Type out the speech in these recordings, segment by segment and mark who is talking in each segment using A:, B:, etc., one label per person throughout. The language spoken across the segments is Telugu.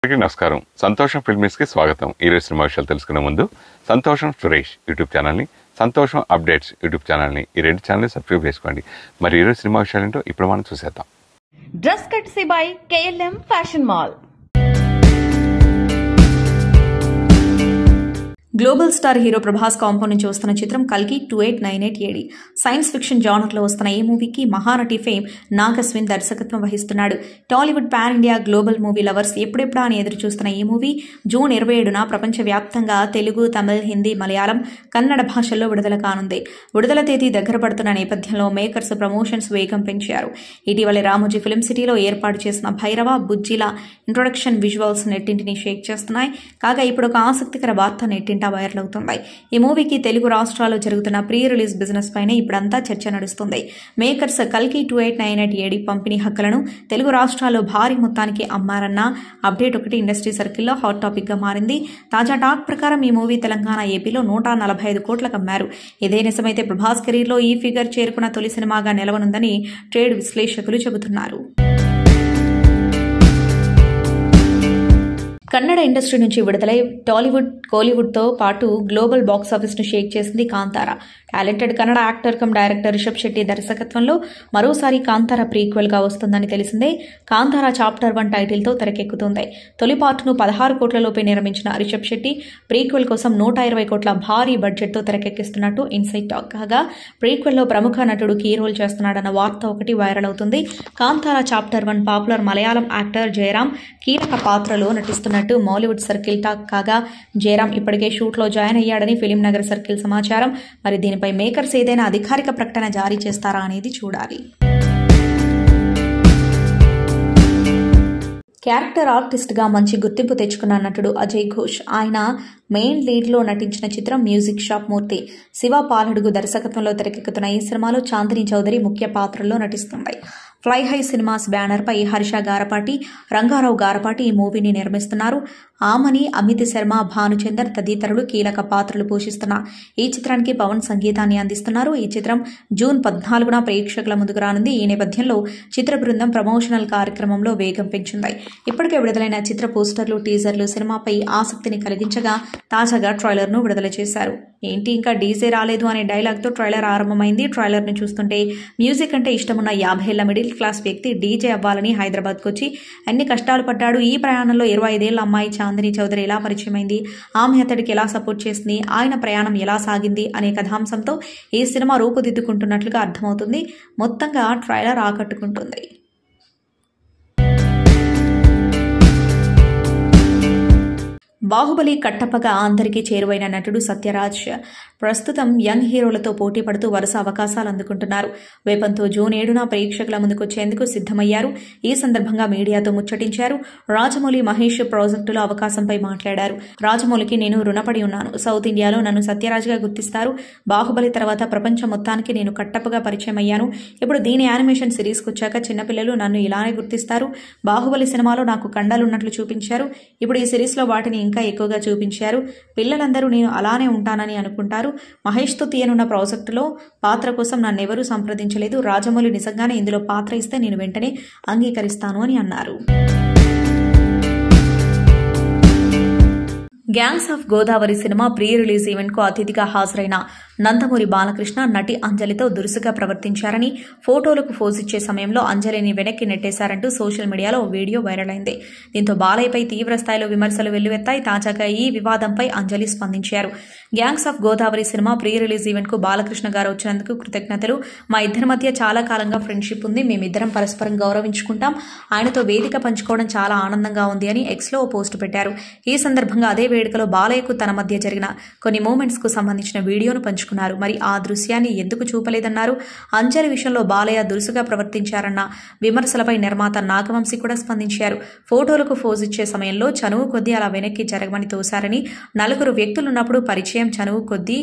A: ప్రేక్షకులకి నమస్కారం. సంతోషం ఫిల్మ్స్కి స్వాగతం. ఈరోజు సినిమా విషయాలు తెలుసుకునే ముందు సంతోషం సురేష్ యూట్యూబ్ ఛానల్ని, సంతోషం అప్డేట్స్ యూట్యూబ్ ఛానల్ని, ఈ రెండు ఛానల్ని సబ్స్క్రైబ్ చేసుకోండి. మరి ఈరోజు సినిమా విషయాలు ఏంటో ఇప్పుడు మనం చూసేద్దాం.
B: Dress కట్సీ by KLM fashion mall. Global star hero Prabhas compound నుంచి వస్తున్న చిత్రం కల్కి 2898 AD. సైన్స్ ఫిక్షన్ జానర్లో వస్తున్న ఈ మూవీకి మహానటి ఫేమ్ నాగ్ అశ్విన్ దర్శకత్వం వహిస్తున్నాడు. Tollywood pan India global movie lovers ఎప్పుడెప్పుడా అని ఎదురు చూస్తున్న ఈ మూవీ జూన్ 27న ప్రపంచవ్యాప్తంగా తెలుగు, తమిళ్, హిందీ, మలయాళం, కన్నడ భాషల్లో విడుదల కానుంది. విడుదల తేదీ దగ్గర పడుతున్న నేపథ్యంలో మేకర్స్ ప్రమోషన్స్ వేగం పెంచారు. ఇటీవలే రామోజీ ఫిల్మ్ సిటీలో ఏర్పాటు చేసిన భైరవ, బుజ్జిల ఇంట్రొడక్షన్ విజువల్స్ నెట్టింటిని షేక్ చేస్తున్నాయి. కాగా ఇప్పుడు ఒక ఆసక్తికర వార్త నెట్టింట వైరల్ అవుతుంది. ఈ మూవీకి తెలుగు రాష్ట్రాల్లో జరుగుతున్న ప్రీ రిలీజ్ బిజినెస్ పైన ఇప్పుడంతా చర్చ నడుస్తుంది. మేకర్స్ కల్కి 2898 AD పంపిణీ హక్కులను తెలుగు రాష్ట్రాల్లో భారీ మొత్తానికి అమ్మారన్న అప్డేట్ ఒకటి ఇండస్ట్రీ సర్కిల్లో హాట్ టాపిక్ గా మారింది. తాజా టాక్ ప్రకారం ఈ మూవీ తెలంగాణ, ఏపీలో 145 కోట్లకు అమ్మారు. ఇదే నిజమైతే ప్రభాస్ కెరీర్లో ఈ ఫిగర్ చేరుకున్న తొలి సినిమాగా నిలవనుందని ట్రేడ్ విశ్లేషకులు చెబుతున్నారు. కన్నడ ఇండస్ట్రీ నుంచి విడుదలై టాలీవుడ్, కోలీవుడ్తో పాటు గ్లోబల్ బాక్సాఫీస్ను షేక్ చేసింది Kantara. Talented Kannada actor cum director Rishab Shetty దర్శకత్వంలో మరోసారి కాంతార ప్రీక్వెల్గా వస్తుందని తెలిసిందే. కాంతార చాప్టర్ 1 టైటిల్తో తెరకెక్కుతుంది. తొలి పార్ట్ను 16 కోట్లలోపే నిర్మించిన రిషబ్ శెట్టి ప్రీక్వెల్ కోసం 120 కోట్ల భారీ బడ్జెట్తో తెరకెక్కిస్తున్నట్టు ఇన్సైడ్ టాక్. కాగా ప్రీక్వెల్లో ప్రముఖ నటుడు కీ రోల్ చేస్తున్నాడన్న వార్త ఒకటి వైరల్ అవుతుంది. Kantara chapter 1 popular Malayalam actor Jayaram కీలక పాత్రలో నటిస్తున్నట్టు మాలీవుడ్ సర్కిల్ టాక్. కాగా జయరాం ఇప్పటికే షూట్లో జాయిన్ అయ్యాడని ఫిలిం నగర్ సర్కిల్ సమాచారం. మరి దీనిపై మేకర్స్ ఏదైనా అధికారిక ప్రకటన జారీ చేస్తారా అనేది చూడాలి. క్యారెక్టర్ ఆర్టిస్ట్గా మంచి గుర్తింపు తెచ్చుకున్న నటుడు అజయ్ ఘోష్. ఆయన మెయిన్ లీడ్లో నటించిన చిత్రం మ్యూజిక్ షాప్ మూర్తి. శివ పాలడుగు దర్శకత్వంలో తెరకెక్కుతున్న ఈ సినిమాలో చాందిని చౌదరి ముఖ్య పాత్రల్లో నటిస్తుంది. ఫ్లై హై సినిమాస్ బ్యానర్పై హర్ష గారపాటి, రంగారావు గారపాటి ఈ మూవీని నిర్మిస్తున్నారు. ఆమని, అమిత్ శర్మ, భానుచందర్ తదితరులు కీలక పాత్రలు పోషిస్తున్న ఈ చిత్రానికి పవన్ సంగీతాన్ని అందిస్తున్నారు. ఈ చిత్రం జూన్ 14న ప్రేక్షకుల ముందుకు రానుంది. ఈ నేపథ్యంలో చిత్ర బృందం ప్రమోషనల్ కార్యక్రమంలో వేగం పెంచింది. ఇప్పటికే విడుదలైన చిత్ర పోస్టర్లు, టీజర్లు సినిమాపై ఆసక్తిని కలిగించగా తాజాగా ట్రైలర్ను విడుదల చేశారు. ఏంటి ఇంకా డీజే రాలేదు అనే డైలాగ్తో ట్రైలర్ ఆరంభమైంది. ట్రైలర్ను చూస్తుంటే మ్యూజిక్ అంటే ఇష్టమున్న 50 ఏళ్ల మిడిల్ క్లాస్ వ్యక్తి డీజే అవ్వాలని హైదరాబాద్కు వచ్చి అన్ని కష్టాలు పడ్డాడు. ఈ ప్రయాణంలో 25 ఏళ్ల అమ్మాయి చాందిని చౌదరి ఎలా పరిచయమైంది, ఆమె అతడికి ఎలా సపోర్ట్ చేసింది, ఆయన ప్రయాణం ఎలా సాగింది అనే కథాంశంతో ఈ సినిమా రూపుదిద్దుకుంటున్నట్లుగా అర్థమవుతుంది. మొత్తంగా ట్రైలర్ ఆకట్టుకుంటుంది. బాహుబలి కట్టప్పగా అందరికీ చేరువైన నటుడు సత్యరాజ్ ప్రస్తుతం యంగ్ హీరోలతో పోటీ పడుతూ వరుస అవకాశాలు అందుకుంటున్నారు. వేపంతో జూన్ 7న ప్రేక్షకుల ముందుకొచ్చేందుకు సిద్ధమయ్యారు. ఈ సందర్భంగా మీడియాతో ముచ్చటించారు. రాజమౌళి, మహేష్ ప్రాజెక్టుల అవకాశంపై మాట్లాడారు. రాజమౌళికి నేను రుణపడి ఉన్నాను. సౌత్ ఇండియాలో నన్ను సత్యరాజ్గా గుర్తిస్తారు. బాహుబలి తర్వాత ప్రపంచం మొత్తానికి నేను కట్టప్పగా పరిచయం అయ్యాను. ఇప్పుడు దీని యానిమేషన్ సిరీస్కి వచ్చాక చిన్నపిల్లలు నన్ను ఇలానే గుర్తిస్తారు. బాహుబలి సినిమాలో నాకు కండలున్నట్లు చూపించారు. ఇప్పుడు ఈ సిరీస్లో వాటిని ఇంకా ఎక్కువగా చూపించారు. పిల్లలందరూ నేను అలానే ఉంటానని అనుకుంటారు. మహేష్తో తీయనున్న ప్రాజెక్టులో పాత్ర కోసం నన్నెవరూ సంప్రదించలేదు. రాజమౌళి నిజంగానే ఇందులో పాత్ర ఇస్తే నేను వెంటనే అంగీకరిస్తాను అని అన్నారు. Gangs of Godavari cinema pre release event కు అతిథిగా హాజరైన నందమూరి బాలకృష్ణ నటి అంజలితో దురుసుగా ప్రవర్తించారని, ఫోటోలకు ఫోజ్ ఇచ్చే సమయంలో అంజలిని వెనక్కి నెట్టేశారంటూ సోషల్ మీడియాలో వీడియో వైరల్ అయింది. దీంతో బాలయ్యపై తీవ్ర స్థాయిలో విమర్శలు వెల్లువెత్తాయి. తాజాగా ఈ వివాదంపై అంజలి స్పందించారు. Gangs of Godavari cinema pre release event కు బాలకృష్ణ గారు వచ్చినందుకు కృతజ్ఞతలు. మా ఇద్దరి మధ్య చాలా కాలంగా ఫ్రెండ్షిప్ ఉంది. మేమిద్దరం పరస్పరం గౌరవించుకుంటాం. ఆయనతో వేదిక పంచుకోవడం చాలా ఆనందంగా ఉంది అని ఎక్స్లో పోస్ట్ పెట్టారు. ఈ సందర్భంగా అదే వేడుకలో బాలయ్యకు తన మధ్య జరిగిన కొన్ని మూమెంట్స్ కు సంబంధించిన వీడియోను పంచుకున్నారు. మరి ఆ దృశ్యాన్ని ఎందుకు చూపలేదన్నారు. అంజలి విషయంలో బాలయ్య దురుసుగా ప్రవర్తించారన్న విమర్శలపై నిర్మాత నాగవంశీ కూడా స్పందించారు. ఫోటోలకు ఫోజ్ ఇచ్చే సమయంలో చనువు కొద్దీ అలా వెనక్కి జరగమని తోశారని, 4 వ్యక్తులున్నప్పుడు పరిచయం చనువు కొద్దీ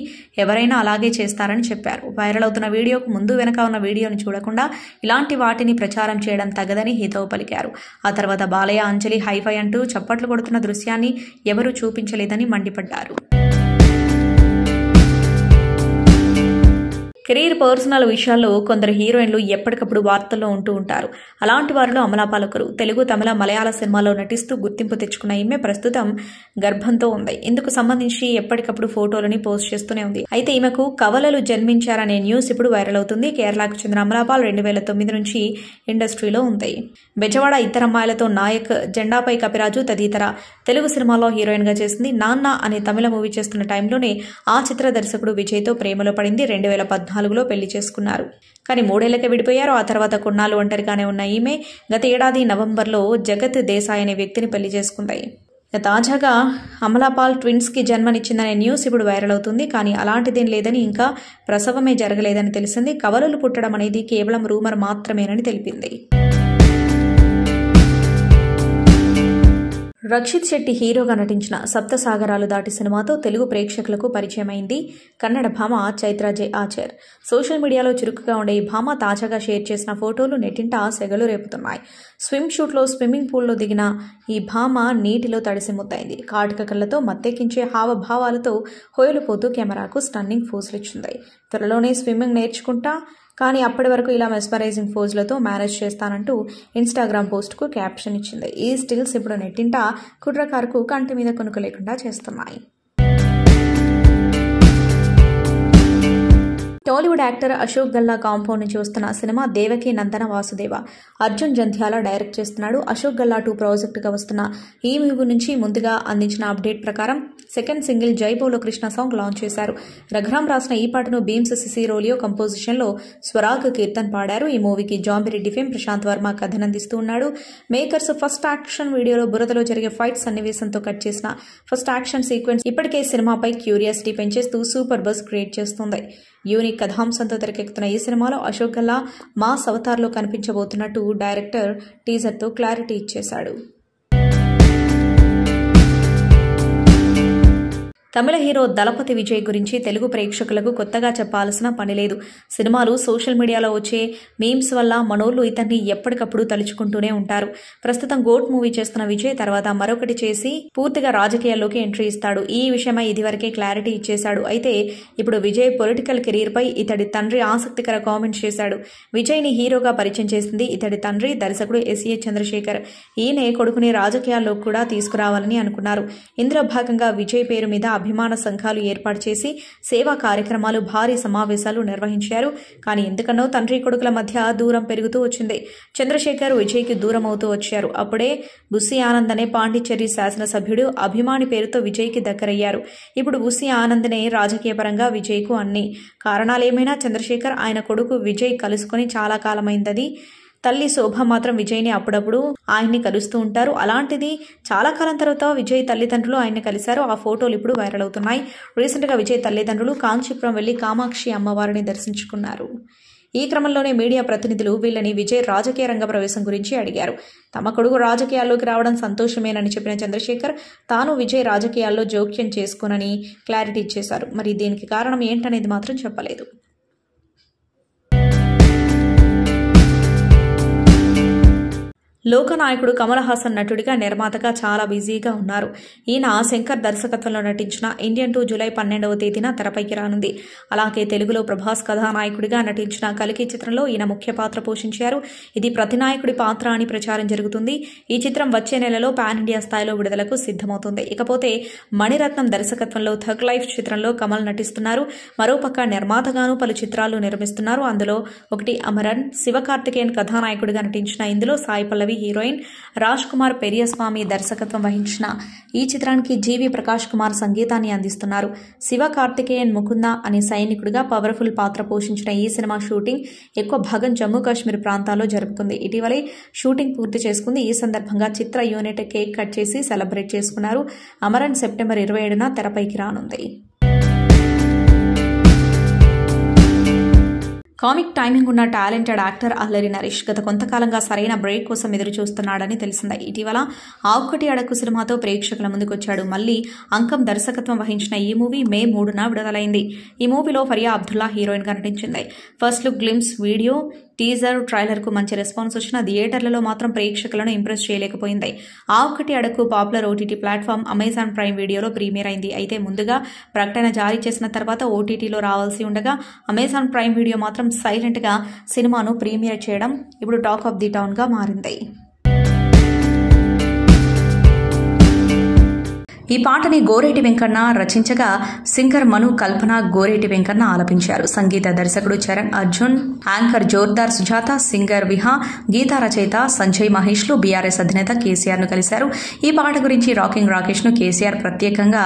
B: ఎవరైనా అలాగే చేస్తారని చెప్పారు. వైరల్ అవుతున్న వీడియోకు ముందు వెనక ఉన్న వీడియోను చూడకుండా ఇలాంటి వాటిని ప్రచారం చేయడం తగదని హితవు పలికారు. ఆ తర్వాత బాలయ్య, అంజలి హైఫై అంటూ చప్పట్లు కొడుతున్న దృశ్యాన్ని ఎవరూ చూపించలేదని మండిపడ్డారు. కెరీర్ పర్సనల్ విషయాల్లో కొందరు హీరోయిన్లు ఎప్పటికప్పుడు వార్తల్లో ఉంటూ ఉంటారు. అలాంటి వారిలో అమలాపాల్ ఒకరు. తెలుగు, తమిళ, మలయాళ సినిమాల్లో నటిస్తూ గుర్తింపు తెచ్చుకున్న ఈమె ప్రస్తుతం గర్భంతో ఉంది. ఇందుకు సంబంధించి ఎప్పటికప్పుడు ఫోటోలని పోస్ట్ చేస్తూనే ఉంది. అయితే ఈమెకు కవలలు జన్మించారనే న్యూస్ ఇప్పుడు వైరల్ అవుతుంది. కేరళకు చెందిన అమలాపాల్ 2009 నుంచి ఇండస్ట్రీలో ఉంది. బెజవాడ, ఇద్దరమ్మాయిలతో నాయక్, జెండాపై కపిరాజు తదితర తెలుగు సినిమాల్లో హీరోయిన్ గా చేసింది. నాన్న అనే తమిళ మూవీ చేస్తున్న టైంలోనే ఆ చిత్ర దర్శకుడు విజయ్తో ప్రేమలో పడింది. 2014లో పెళ్లి చేసుకున్నారు. కానీ 3 ఏళ్లకే విడిపోయారు. ఆ తర్వాత కొన్నాళ్ళు ఒంటరిగానే ఉన్న ఈమె గత ఏడాది నవంబర్లో జగత్ దేశాయ్ అనే వ్యక్తిని పెళ్లి చేసుకుంది. తాజాగా అమలాపాల్ ట్విన్స్ కి జన్మనిచ్చిందనే న్యూస్ ఇప్పుడు వైరల్ అవుతుంది. కానీ అలాంటిదేం లేదని, ఇంకా ప్రసవమే జరగలేదని తెలిసింది. కవలలు పుట్టడం అనేది కేవలం రూమర్ మాత్రమేనని తెలిపింది. రక్షిత్ శెట్టి హీరోగా నటించిన సప్తసాగరాలు దాటి సినిమాతో తెలుగు ప్రేక్షకులకు పరిచయమైంది కన్నడ భామ చైత్ర జె ఆచార్. సోషల్ మీడియాలో చురుకుగా ఉండే ఈ భామ తాజాగా షేర్ చేసిన ఫోటోలు నెట్టింట సెగలు రేపుతున్నాయి. స్విమ్ షూట్లో స్విమ్మింగ్ పూల్లో దిగిన ఈ భామ నీటిలో తడిసి ముద్దైంది. కాటుక కళ్లతో మత్తెక్కించే హావభావాలతో హోయలుపోతూ కెమెరాకు స్టన్నింగ్ ఫోజులు ఇచ్చింది. త్వరలోనే స్విమ్మింగ్ నేర్చుకుంటా, కానీ అప్పటి వరకు ఇలా మెస్మరైజింగ్ ఫోజులతో మేనేజ్ చేస్తానంటూ ఇన్స్టాగ్రామ్ పోస్ట్కు క్యాప్షన్ ఇచ్చింది. ఈ స్టిల్స్ ఇప్పుడు నెట్టింట కుట్రకారుకు కంటి మీద కొనుక లేకుండా చేస్తున్నాయి. టాలీవుడ్ యాక్టర్ అశోక్ గల్లా కాంపౌండ్ నుంచి వస్తున్న సినిమా దేవకి నందన వాసుదేవ. అర్జున్ జంధ్యాల డైరెక్ట్ చేస్తున్నాడు. అశోక్ గల్లా 2 ప్రాజెక్టుగా వస్తున్న ఈ మూవీ నుంచి ముందుగా అందించిన అప్డేట్ ప్రకారం సెకండ్ సింగిల్ జై బోలో కృష్ణ సాంగ్ లాంచ్ చేశారు. రఘురామ్ రాసిన ఈ పాటను బీమ్స్ సిసిరోలియో కంపోజిషన్లో స్వరాగ్ కీర్తన్ పాడారు. ఈ మూవీకి జాంబిరెడ్డి ఫేమ్ ప్రశాంత్ వర్మ కథనందిస్తూ ఉన్నాడు. మేకర్స్ ఫస్ట్ యాక్షన్ వీడియోలో బురదలో జరిగే ఫైట్ సన్నివేశంతో కట్ చేసిన ఫస్ట్ యాక్షన్ సీక్వెన్స్ ఇప్పటికే సినిమాపై క్యూరియాసిటీ పెంచేస్తూ సూపర్ బజ్ క్రియేట్ చేస్తుంది. యూనిక్ కథాంశంతో తెరకెక్కుతున్న ఈ సినిమాలో అశోక్ గల్లా మాస్ అవతార్లో కనిపించబోతున్నట్టు డైరెక్టర్ టీజర్తో క్లారిటీ ఇచ్చేశాడు. తమిళ హీరో దళపతి విజయ్ గురించి తెలుగు ప్రేక్షకులకు కొత్తగా చెప్పాల్సిన పని లేదు. సినిమాలు, సోషల్ మీడియాలో వచ్చే మీమ్స్ వల్ల మనోళ్లు ఇతన్ని ఎప్పటికప్పుడు తలుచుకుంటూనే ఉంటారు. ప్రస్తుతం గోట్ మూవీ చేస్తున్న విజయ్ తర్వాత మరొకటి చేసి పూర్తిగా రాజకీయాల్లోకి ఎంట్రీ ఇస్తాడు. ఈ విషయమై ఇదివరకే క్లారిటీ ఇచ్చేశాడు. అయితే ఇప్పుడు విజయ్ పొలిటికల్ కెరీర్ పై ఇతడి తండ్రి ఆసక్తికర కామెంట్స్ చేశాడు. విజయ్ ని హీరోగా పరిచయం చేసింది ఇతడి తండ్రి దర్శకుడు ఎస్ఏ చంద్రశేఖర్. ఈయనే కొడుకుని రాజకీయాల్లో కూడా తీసుకురావాలని అనుకున్నారు. ఇందులో భాగంగా విజయ్ పేరు మీద అభిమాన సంఘాలు ఏర్పాటు చేసి సేవా కార్యక్రమాలు, భారీ సమావేశాలు నిర్వహించారు. కానీ ఎందుకనో తండ్రి కొడుకుల మధ్య దూరం పెరుగుతూ వచ్చింది. చంద్రశేఖర్ విజయ్కి దూరం అవుతూ వచ్చారు. అప్పుడే బుస్సి ఆనంద్ అనే పాండిచ్చేరి శాసనసభ్యుడు అభిమాని పేరుతో విజయ్కి దగ్గరయ్యారు. ఇప్పుడు బుస్సి ఆనంద్నే రాజకీయపరంగా విజయ్కు అన్ని కారణాలేమైనా చంద్రశేఖర్ ఆయన కొడుకు విజయ్ కలుసుకొని చాలా కాలమైందది. తల్లి శోభ మాత్రం విజయ్ని అప్పుడప్పుడు ఆయన్ని కలుస్తూ ఉంటారు. అలాంటిది చాలా కాలం తర్వాత విజయ్ తల్లిదండ్రులు ఆయన్ని కలిశారు. ఆ ఫోటోలు ఇప్పుడు వైరల్ అవుతున్నాయి. రీసెంట్గా విజయ్ తల్లిదండ్రులు కాంచీపురం వెళ్లి కామాక్షి అమ్మవారిని దర్శించుకున్నారు. ఈ క్రమంలోనే మీడియా ప్రతినిధులు వీళ్ళని విజయ్ రాజకీయ రంగ ప్రవేశం గురించి అడిగారు. తమ కొడుకు రాజకీయాల్లోకి రావడం సంతోషమేనని చెప్పిన చంద్రశేఖర్ తాను విజయ్ రాజకీయాల్లో జోక్యం చేసుకోనని క్లారిటీ ఇచ్చేశారు. మరి దీనికి కారణం ఏంటనేది మాత్రం చెప్పలేదు. లోకనాయకుడు కమల్ హాసన్ నటుడిగా, నిర్మాతగా చాలా బిజీగా ఉన్నారు. ఈయన శంకర్ దర్శకత్వంలో నటించిన ఇండియన్ 2 జూలై 12వ తేదీన తెరపైకి రానుంది. అలాగే తెలుగులో ప్రభాస్ కథానాయకుడిగా నటించిన కల్కి చిత్రంలో ఈయన ముఖ్య పాత్ర పోషించారు. ఇది ప్రతినాయకుడి పాత్ర అని ప్రచారం జరుగుతుంది. ఈ చిత్రం వచ్చే నెలలో పాన్ ఇండియా స్థాయిలో విడుదలకు సిద్ధమవుతుంది. ఇకపోతే మణిరత్నం దర్శకత్వంలో థగ్ లైఫ్ చిత్రంలో కమల్ నటిస్తున్నారు. మరోపక్క నిర్మాతగాను పలు చిత్రాలు నిర్మిస్తున్నారు. అందులో ఒకటి అమరన్. శివకార్తికేయన్ కథానాయకుడిగా నటించిన ఇందులో సాయి పల్లవి హీరోయిన్. రాజ్ కుమార్ పెరియస్వామి దర్శకత్వం వహించిన ఈ చిత్రానికి జీవి ప్రకాష్ కుమార్ సంగీతాన్ని అందిస్తున్నారు. శివ కార్తికేయన్ ముకుంద అనే సైనికుడిగా పవర్ఫుల్ పాత్ర పోషించిన ఈ సినిమా షూటింగ్ ఎక్కువ భాగం జమ్మూ కాశ్మీర్ ప్రాంతాల్లో జరుగుతుంది. ఇటీవలే షూటింగ్ పూర్తి చేసుకుంది. ఈ సందర్భంగా చిత్ర యూనిట్ కేక్ కట్ చేసి సెలబ్రేట్ చేసుకున్నారు. అమరన్ సెప్టెంబర్ 27న తెరపైకి రానుంది. కామిక్ టైమింగ్ ఉన్న టాలెంటెడ్ యాక్టర్ అల్లరి నరేష్ గత కొంతకాలంగా సరైన బ్రేక్ కోసం ఎదురు చూస్తున్నాడని తెలిసిందే. ఇటీవల ఆవుకటి అడక్కు సినిమాతో ప్రేక్షకుల ముందుకొచ్చాడు. మళ్లీ అంకం దర్శకత్వం వహించిన ఈ మూవీ మే 3న విడుదలైంది. ఈ మూవీలో ఫరియా అబ్దుల్లా హీరోయిన్ గా నటించింది. First look glimpse video teaser ట్రైలర్కు మంచి రెస్పాన్స్ వచ్చిన థియేటర్లలో మాత్రం ప్రేక్షకులను ఇంప్రెస్ చేయలేకపోయింది. ఆ ఒక్కటి అడగ్కు popular OTT platform Amazon Prime వీడియోలో ప్రీమియర్ అయింది. అయితే ముందుగా ప్రకటన జారీ చేసిన తర్వాత ఓటీటీలో రావాల్సి ఉండగా అమెజాన్ ప్రైమ్ వీడియో మాత్రం సైలెంట్గా సినిమాను ప్రీమియర్ చేయడం ఇప్పుడు టాక్ ఆఫ్ ది టౌన్గా మారింది. ఈ పాటని గోరేటి వెంకన్న రచించగా సింగర్ మను కల్పన గోరేటి వెంకన్న ఆలపించారు. సంగీత దర్శకుడు చరణ్ అర్జున్, యాంకర్ జోర్దార్ సుజాత, సింగర్ విహా, గీతా రచయిత సంజయ్ మహేష్లు బీఆర్ఎస్ అధినేత కేసీఆర్ ను కలిశారు. ఈ పాట గురించి రాకింగ్ రాకేష్ ను కేసీఆర్ ప్రత్యేకంగా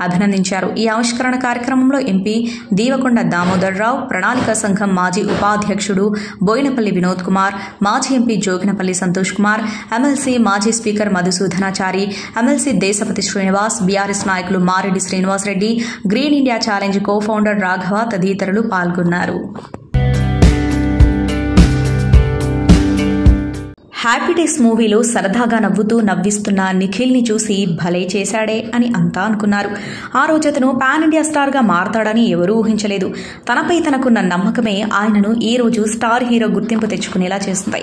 B: అభినందించారు. ఈ ఆవిష్కరణ కార్యక్రమంలో ఎంపీ దీవకొండ దామోదర్ రావు, ప్రణాళిక సంఘం మాజీ ఉపాధ్యక్షుడు బోయినపల్లి వినోద్ కుమార్, మాజీ ఎంపీ జోగినపల్లి సంతోష్ కుమార్, ఎమ్మెల్సీ మాజీ speaker Madhusudhanachari, MLC Deshapati Srinivas, BRS నాయకులు Mareddy Srinivas Reddy, green India challenge co founder Raghava తదితరులు పాల్గొన్నారు. హ్యాపీ డేస్ మూవీలో సరదాగా నవ్వుతూ నవ్విస్తున్న నిఖిల్ని చూసి భలే చేశాడే అని అంతా అనుకున్నారు. ఆ రోజు అతను పాన్ ఇండియా స్టార్గా మారతాడని ఎవరూ ఊహించలేదు. తనపై తనకున్న నమ్మకమే ఆయనను ఈ రోజు స్టార్ హీరో గుర్తింపు తెచ్చుకునేలా చేస్తుంది.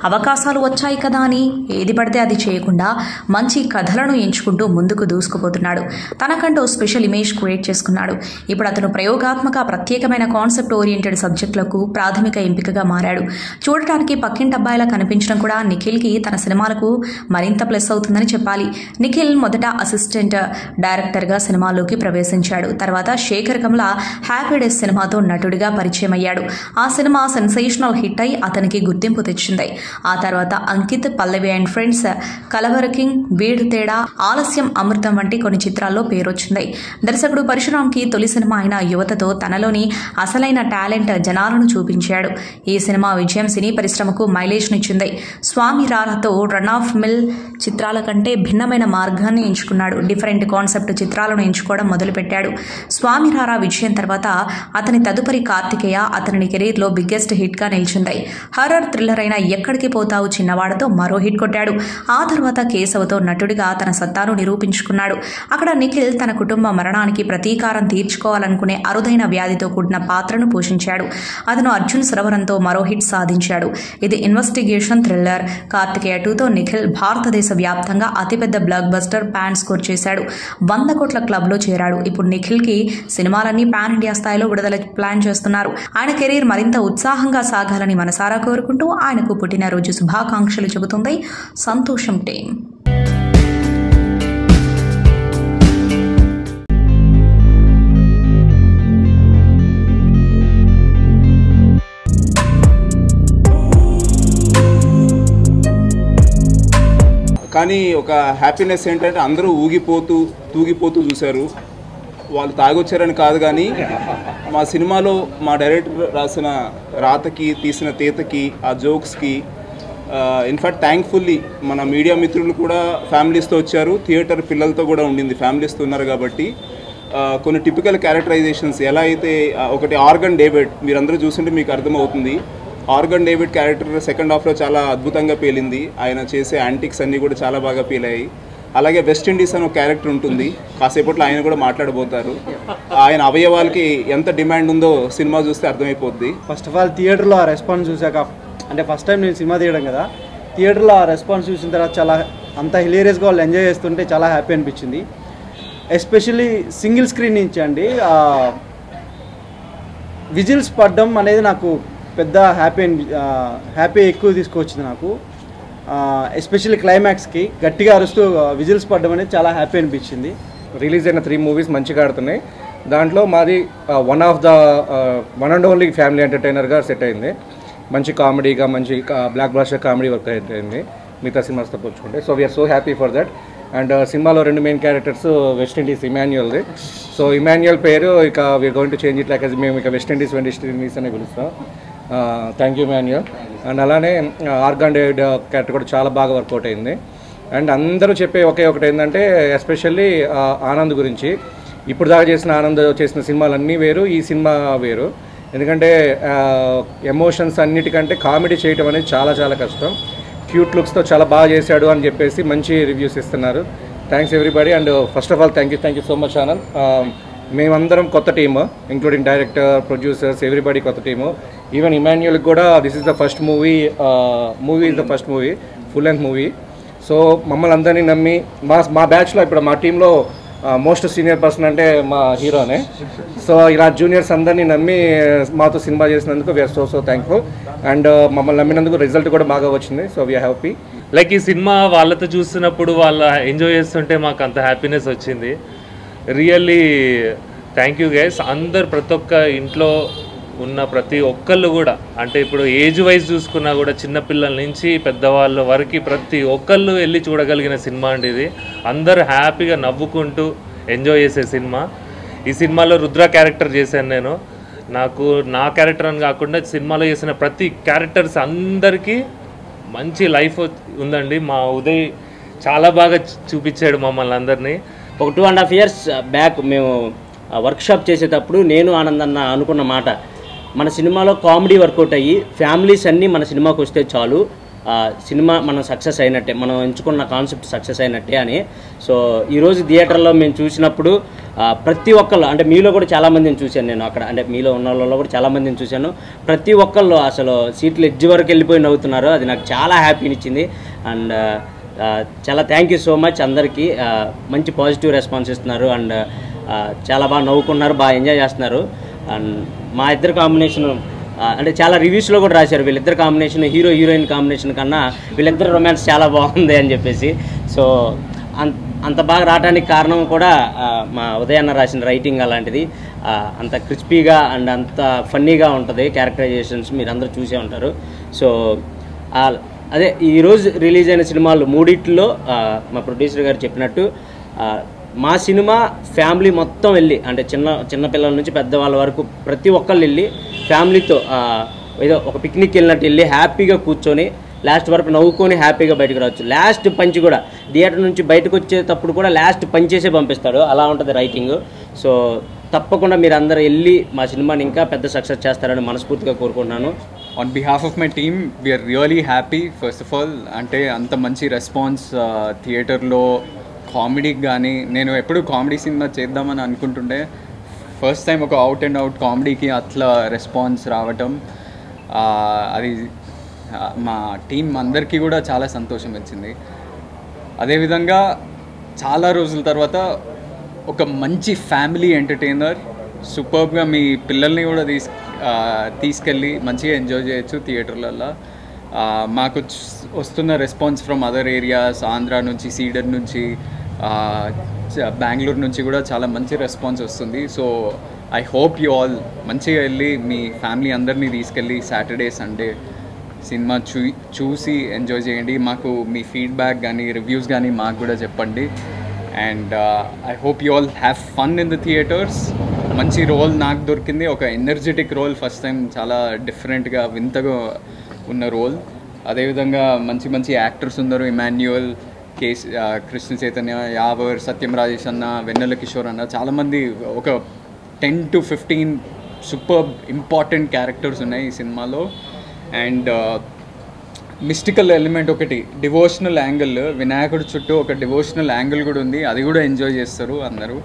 B: అవకాశాలు వచ్చాయి కదా అని ఏది పడితే అది చేయకుండా మంచి కథలను ఎంచుకుంటూ ముందుకు దూసుకుపోతున్నాడు. తనకంటూ స్పెషల్ ఇమేజ్ క్రియేట్ చేసుకున్నాడు. ఇప్పుడు అతను ప్రయోగాత్మక ప్రత్యేకమైన కాన్సెప్ట్ ఓరియంటెడ్ సబ్జెక్టులకు ప్రాథమిక ఎంపికగా మారాడు. చూడటానికి పక్కింటబ్బాయిలా కనిపించడం కూడా నిఖిల్కి తన సినిమాలకు మరింత ప్లస్ అవుతుందని చెప్పాలి. నిఖిల్ మొదట అసిస్టెంట్ డైరెక్టర్గా సినిమాల్లోకి ప్రవేశించాడు. తర్వాత శేఖర్ కమల హ్యాపీ డేస్ సినిమాతో నటుడిగా పరిచయం అయ్యాడు. ఆ సినిమా సెన్సేషనల్ హిట్ అయి అతనికి గుర్తింపు తెచ్చింది. ఆ తర్వాత అంకిత్, పల్లవి అండ్ ఫ్రెండ్స్, కలవరకింగ్, వీడు తేడా, ఆలస్యం అమృతం వంటి కొన్ని చిత్రాల్లో పేరొచ్చింది. దర్శకుడు పరశురామ్కి తొలి సినిమా అయిన యువతతో తనలోని అసలైన టాలెంట్ జనాలను చూపించాడు. ఈ సినిమా విజయం సినీ పరిశ్రమకు మైలేజ్నిచ్చింది. స్వామి రారాతో రన్ ఆఫ్ మిల్ చిత్రాల కంటే భిన్నమైన మార్గాన్ని ఎంచుకున్నాడు. డిఫరెంట్ కాన్సెప్ట్ చిత్రాలను ఎంచుకోవడం మొదలుపెట్టాడు. స్వామి రారా విజయం తర్వాత అతని తదుపరి కార్తికేయ అతని కెరీర్లో బిగ్గెస్ట్ హిట్గా నిలిచింది. హర్రర్ థ్రిల్లర్ అయిన ఎక్కడికి పోతావు చిన్నవాడతో మరో హిట్ కొట్టాడు. ఆ తర్వాత కేశవతో నటుడిగా తన సత్తాను నిరూపించుకున్నాడు. అక్కడ నిఖిల్ తన కుటుంబ మరణానికి ప్రతీకారం తీర్చుకోవాలనుకునే అరుదైన వ్యాధితో కూడిన పాత్రను పోషించాడు. అతను అర్జున్ సరోవరంతో మరో హిట్ సాధించాడు. ఇది ఇన్వెస్టిగేషన్ థ్రిల్లర్. కార్తికేయ 2తో నిఖిల్ భారతదేశ వ్యాప్తంగా అతిపెద్ద బ్లాక్ బస్టర్ పాన్ స్కోర్ చేశాడు. 100 కోట్ల క్లబ్ లో చేరాడు. ఇప్పుడు నిఖిల్ కి సినిమాలన్నీ పాన్ ఇండియా స్థాయిలో విడుదల ప్లాన్ చేస్తున్నారు. ఆయన కెరీర్ మరింత ఉత్సాహంగా సాగాలని మనసారా కోరుకుంటూ ఆయనకు పుట్టినరోజు శుభాకాంక్షలు చెబుతుంది సంతోషం టీం.
C: కానీ ఒక హ్యాపీనెస్ ఏంటంటే అందరూ తూగిపోతూ చూశారు. వాళ్ళు తాగొచ్చారని కాదు, కానీ మా సినిమాలో మా డైరెక్టర్ రాసిన రాతకి, తీసిన తీతకి, ఆ జోక్స్కి ఇన్ఫ్యాక్ట్ థ్యాంక్ఫుల్లీ మన మీడియా మిత్రులు కూడా ఫ్యామిలీస్తో వచ్చారు. థియేటర్ పిల్లలతో కూడా ఉండింది, ఫ్యామిలీస్తో ఉన్నారు. కాబట్టి కొన్ని టిపికల్ క్యారెక్టరైజేషన్స్ ఎలా అయితే, ఒకటి ఆర్గన్ డేవిడ్ మీరందరూ చూస్తుంటే మీకు అర్థమవుతుంది. ఆర్గన్ డేవిడ్ క్యారెక్టర్ సెకండ్ హాఫ్లో చాలా అద్భుతంగా పేలింది. ఆయన చేసే యాంటిక్స్ అన్నీ కూడా చాలా బాగా పేలాయి. అలాగే వెస్ట్ ఇండీస్ అని ఒక క్యారెక్టర్ ఉంటుంది, కాసేపట్లో ఆయన కూడా మాట్లాడబోతారు. ఆయన అవయవాలకి ఎంత డిమాండ్ ఉందో సినిమా చూస్తే అర్థమైపోద్ది.
D: ఫస్ట్ ఆఫ్ ఆల్ థియేటర్లో ఆ రెస్పాన్స్ చూసాక, అంటే ఫస్ట్ టైం నేను సినిమా తీయడం కదా, థియేటర్లో ఆ రెస్పాన్స్ చూసిన తర్వాత చాలా అంత హిలేరియస్గా వాళ్ళు ఎంజాయ్ చేస్తుంటే చాలా హ్యాపీ అనిపించింది. ఎస్పెషల్లీ సింగిల్ స్క్రీన్ నుంచి అండి విజిల్స్ పడడం అనేది నాకు పెద్ద హ్యాపీ ఎక్కువ తీసుకొచ్చింది నాకు. ఎస్పెషల్లీ క్లైమాక్స్కి గట్టిగా అరుస్తూ విజిల్స్ పడడం అనేది చాలా హ్యాపీ అనిపించింది.
E: రిలీజ్ అయిన 3 మూవీస్ మంచిగా ఆడుతున్నాయి. దాంట్లో మాది వన్ అండ్ ఓన్లీ ఫ్యామిలీ ఎంటర్టైనర్గా సెట్ అయింది. మంచి కామెడీగా, మంచి బ్లాక్ బస్టర్ కామెడీ వర్క్ అయింది మిగతా సినిమాస్తో పోల్చుకుంటే. So we're so happy for that. And సినిమాలో 2 మెయిన్ క్యారెక్టర్స్ వెస్ట్ ఇండీస్, ఇమాన్యుయల్ది. సో ఇమాన్యుయల్ పేరు ఇక we're going to change it like మేము ఇక వెస్ట్ ఇండీస్ అనే పిలుస్తాం. థ్యాంక్ యూ ఇమాన్యుయల్. అండ్ అలానే ఆర్గన్ డేవిడ్ క్యారెక్టర్ కూడా చాలా బాగా వర్కౌట్ అయింది. అండ్ అందరూ చెప్పే ఒకటి ఏంటంటే ఎస్పెషల్లీ ఆనంద్ గురించి. ఇప్పుడు దాకా ఆనంద్ చేసిన సినిమాలన్నీ వేరు, ఈ సినిమా వేరు. ఎందుకంటే ఎమోషన్స్ అన్నిటికంటే కామెడీ చేయడం అనేది చాలా చాలా కష్టం. క్యూట్ లుక్స్తో చాలా బాగా చేశాడు అని చెప్పేసి మంచి రివ్యూస్ ఇస్తున్నారు. Thanks everybody. And first of all thank you so much Anand. మేమందరం కొత్త team, including director, producers, everybody కొత్త టీము. ఈవెన్ ఇమాన్యుయల్కి కూడా this is the first movie is the first movie full length movie. So మమ్మల్ని అందరినీ నమ్మి మా బ్యాచ్లో ఇప్పుడు మా టీంలో మోస్ట్ సీనియర్ పర్సన్ అంటే మా హీరోనే. సో ఇలా జూనియర్స్ అందరినీ నమ్మి మాతో సినిమా చేసినందుకు వీఆర్ సో థ్యాంక్ఫుల్. అండ్ మమ్మల్ని నమ్మినందుకు రిజల్ట్ కూడా బాగా వచ్చింది. So we are happy.
F: లైక్ ఈ సినిమా వాళ్ళతో చూస్తున్నప్పుడు వాళ్ళ ఎంజాయ్ చేస్తుంటే మాకు అంత హ్యాపీనెస్ వచ్చింది. Really thank you guys. అందరు ప్రతి ఒక్క ఇంట్లో ఉన్న ప్రతి ఒక్కళ్ళు కూడా, అంటే ఇప్పుడు ఏజ్ వైజ్ చూసుకున్నా కూడా చిన్నపిల్లల నుంచి పెద్దవాళ్ళ వరకు ప్రతి ఒక్కళ్ళు వెళ్ళి చూడగలిగిన సినిమా అండి ఇది. అందరూ హ్యాపీగా నవ్వుకుంటూ ఎంజాయ్ చేసే సినిమా. ఈ సినిమాలో రుద్ర క్యారెక్టర్ చేశాను నేను. నాకు నా క్యారెక్టర్ అని కాకుండా సినిమాలో చేసిన ప్రతి క్యారెక్టర్స్ అందరికీ మంచి లైఫ్ ఉందండి. మా ఉదయ్ చాలా బాగా చూపించాడు మమ్మల్ని అందరినీ.
G: ఒక 2.5 years బ్యాక్ మేము వర్క్షాప్ చేసేటప్పుడు నేను ఆనందన్న అనుకున్న మాట, మన సినిమాలో కామెడీ వర్కౌట్ అయ్యి ఫ్యామిలీస్ అన్నీ మన సినిమాకి వస్తే చాలు, సినిమా మనం సక్సెస్ అయినట్టే, మనం ఎంచుకున్న కాన్సెప్ట్ సక్సెస్ అయినట్టే అని. సో ఈరోజు థియేటర్లో మేము చూసినప్పుడు ప్రతి ఒక్కళ్ళు, అంటే మీలో కూడా చాలామందిని చూశాను నేను అక్కడ, అంటే మీలో ఉన్న వాళ్ళలో కూడా చాలామందిని చూశాను. ప్రతి ఒక్కళ్ళు అసలు సీట్లు ఎడ్జ్ వరకు వెళ్ళిపోయి నవ్వుతున్నారు. అది నాకు చాలా హ్యాపీనిచ్చింది. అండ్ చాలా థ్యాంక్ యూ సో మచ్ అందరికీ. మంచి పాజిటివ్ రెస్పాన్స్ ఇస్తున్నారు అండ్ చాలా బాగా నవ్వుకున్నారు, బాగా ఎంజాయ్ చేస్తున్నారు. అండ్ మా ఇద్దరు కాంబినేషన్ అంటే చాలా రివ్యూస్లో కూడా రాశారు, వీళ్ళిద్దరు కాంబినేషన్ హీరో హీరోయిన్ కాంబినేషన్ కన్నా వీళ్ళిద్దరు రొమాన్స్ చాలా బాగుంది అని చెప్పేసి. సో అంత బాగా రావడానికి కారణం కూడా మా ఉదయన్న రాసిన రైటింగ్ అలాంటిది. అంత క్రిస్పీగా అండ్ అంత ఫన్నీగా ఉంటుంది క్యారెక్టరైజేషన్స్, మీరు అందరూ చూసే ఉంటారు. సో అదే ఈరోజు రిలీజ్ అయిన సినిమాలు మూడిట్లో మా ప్రొడ్యూసర్ గారు చెప్పినట్టు మా సినిమా ఫ్యామిలీ మొత్తం వెళ్ళి, అంటే చిన్నపిల్లల నుంచి పెద్దవాళ్ళ వరకు ప్రతి ఒక్కళ్ళు వెళ్ళి ఫ్యామిలీతో ఏదో ఒక పిక్నిక్ వెళ్ళినట్టు వెళ్ళి హ్యాపీగా కూర్చొని లాస్ట్ వరకు నవ్వుకొని హ్యాపీగా బయటకు రావచ్చు. లాస్ట్ పంచ్ కూడా థియేటర్ నుంచి బయటకు వచ్చేటప్పుడు కూడా లాస్ట్ పంచ్ చేసే పంపిస్తాడు, అలా ఉంటుంది రైటింగ్. సో తప్పకుండా మీరు అందరూ వెళ్ళి మా సినిమాని ఇంకా పెద్ద సక్సెస్ చేస్తారని మనస్ఫూర్తిగా కోరుకుంటున్నాను.
H: On behalf of my team, we are really happy. First of all, అంటే అంత మంచి రెస్పాన్స్ థియేటర్లో కామెడీకి కానీ, నేను ఎప్పుడు కామెడీ సినిమా చేద్దామని అనుకుంటుండే, ఫస్ట్ టైం ఒక అవుట్ అండ్ అవుట్ కామెడీకి అట్లా రెస్పాన్స్ రావటం, అది మా టీం అందరికీ కూడా చాలా సంతోషం వచ్చింది. అదేవిధంగా చాలా రోజుల తర్వాత ఒక మంచి ఫ్యామిలీ ఎంటర్టైనర్, సూపర్గా మీ పిల్లల్ని కూడా తీసుకెళ్ళి మంచిగా ఎంజాయ్ చేయొచ్చు థియేటర్లలో. మాకు వస్తున్న response from other areas, Andhra నుంచి, సీడర్ నుంచి, బెంగళూరు నుంచి కూడా చాలా మంచి రెస్పాన్స్ వస్తుంది. So I hope you all మంచిగా వెళ్ళి మీ ఫ్యామిలీ అందరినీ తీసుకెళ్ళి సాటర్డే సండే సినిమా చూసి ఎంజాయ్ చేయండి. మాకు మీ ఫీడ్బ్యాక్ కానీ రివ్యూస్ కానీ మాకు కూడా చెప్పండి. And I hope you all have fun in the theatres. మంచి రోల్ నాకు దొరికింది, ఒక ఎనర్జెటిక్ రోల్, ఫస్ట్ టైం చాలా డిఫరెంట్గా వింతగా ఉన్న రోల్. అదేవిధంగా మంచి మంచి యాక్టర్స్ ఉన్నారు, ఇమాన్యుయల్, కృష్ణ చైతన్య, యావర్, సత్యం రాజేష్ అన్న, వెన్నెల కిషోర్ అన్న, చాలామంది ఒక 10 to 15 సూపర్ ఇంపార్టెంట్ క్యారెక్టర్స్ ఉన్నాయి ఈ సినిమాలో. అండ్ మిస్టికల్ ఎలిమెంట్ ఒకటి, డివోషనల్ యాంగిల్, వినాయకుడి చుట్టూ ఒక డివోషనల్ యాంగిల్ కూడా ఉంది, అది కూడా ఎంజాయ్ చేస్తారు అందరూ.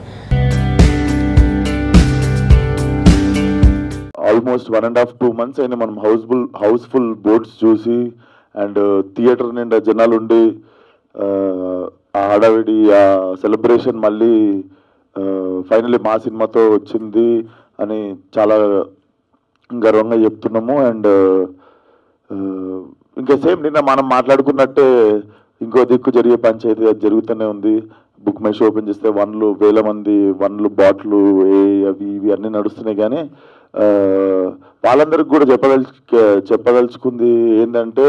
I: ఆల్మోస్ట్ 1.5-2 months అయినా మనం హౌస్ఫుల్ బోర్డ్స్ చూసి అండ్ థియేటర్ నిండా జనాలు ఉండి ఆ హడావిడి, ఆ సెలబ్రేషన్ మళ్ళీ ఫైనలీ మా సినిమాతో వచ్చింది అని చాలా గర్వంగా చెప్తున్నాము. అండ్ ఇంకా సేమ్ నిన్న మనం మాట్లాడుకున్నట్టే ఇంకో దిక్కు జరిగే పంచాయతీ అది జరుగుతూనే ఉంది. బుక్ మై షో ఓపెన్ చేస్తే 1,000 మంది బాట్లు అవి ఇవి అన్నీ నడుస్తున్నాయి. కానీ వాళ్ళందరికి కూడా చెప్పదలుచుకుంది ఏంటంటే,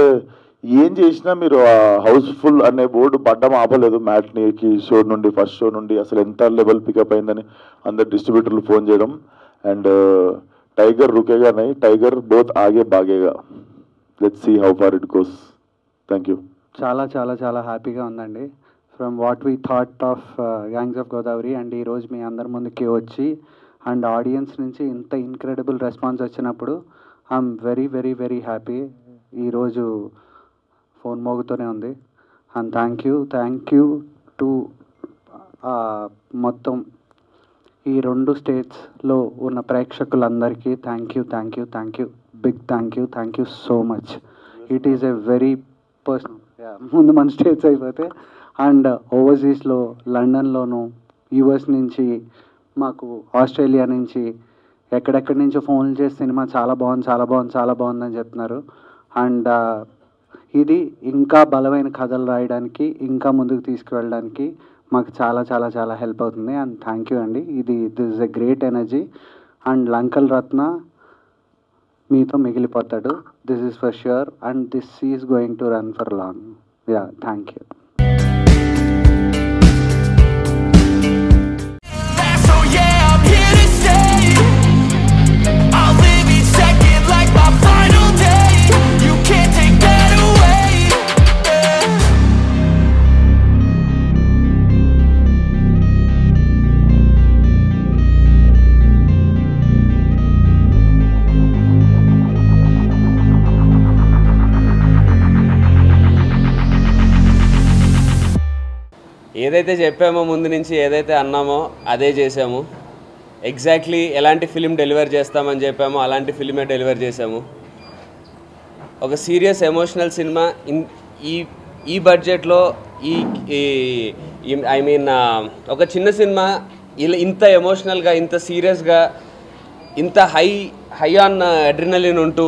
I: ఏం చేసినా మీరు ఆ హౌస్ఫుల్ అనే బోర్డు పడ్డం ఆపలేదు. మ్యాట్నీకి షో నుండి, ఫస్ట్ షో నుండి అసలు ఎంత లెవెల్ పికప్ అయిందని అందరు డిస్ట్రిబ్యూటర్లు ఫోన్ చేయడం. అండ్ టైగర్ రుకేగా నై, టైగర్ బోత్ ఆగే బాగేగా. Let's see how far it goes. Thank you.
J: చాలా చాలా చాలా హ్యాపీగా ఉందండి. From what we thought of gangs of Godavari and ఈరోజు మీ అందరి ముందుకి వచ్చి అండ్ ఆడియన్స్ నుంచి ఇంత ఇన్క్రెడిబుల్ రెస్పాన్స్ వచ్చినప్పుడు I'm very very very happy. ఈరోజు ఫోన్ మోగుతూనే ఉంది. అండ్ థ్యాంక్ యూ టు మొత్తం ఈ 2 స్టేట్స్లో ఉన్న ప్రేక్షకులందరికీ thank you. Big thank you so much. It is a very personal, ముందు మన స్టేట్స్ అయిపోతే అండ్ ఓవర్సీస్లో లండన్లోను, యూఎస్ నుంచి, మాకు ఆస్ట్రేలియా నుంచి, ఎక్కడెక్కడి నుంచో ఫోన్లు చేసి సినిమా చాలా బాగుందని చెప్తున్నారు. అండ్ ఇది ఇంకా బలమైన కథలు రాయడానికి, ఇంకా ముందుకు తీసుకువెళ్ళడానికి మాకు చాలా హెల్ప్ అవుతుంది. అండ్ థ్యాంక్ యూ అండి. This is a great energy. And Lankala Ratna మీతో మిగిలిపోతాడు, this is for sure. And this is going to run for long. Thank you.
K: ఏదైతే చెప్పామో ముందు నుంచి, ఏదైతే అన్నామో అదే చేసాము. ఎగ్జాక్ట్లీ ఎలాంటి ఫిలిం డెలివర్ చేస్తామని చెప్పామో అలాంటి ఫిలిమే డెలివర్ చేసాము. ఒక సీరియస్ ఎమోషనల్ సినిమా ఈ బడ్జెట్లో, ఐ మీన్ ఒక చిన్న సినిమా ఇంత ఎమోషనల్గా, ఇంత సీరియస్గా, ఇంత హై ఆన్ అడ్రినలిన్ ఉంటూ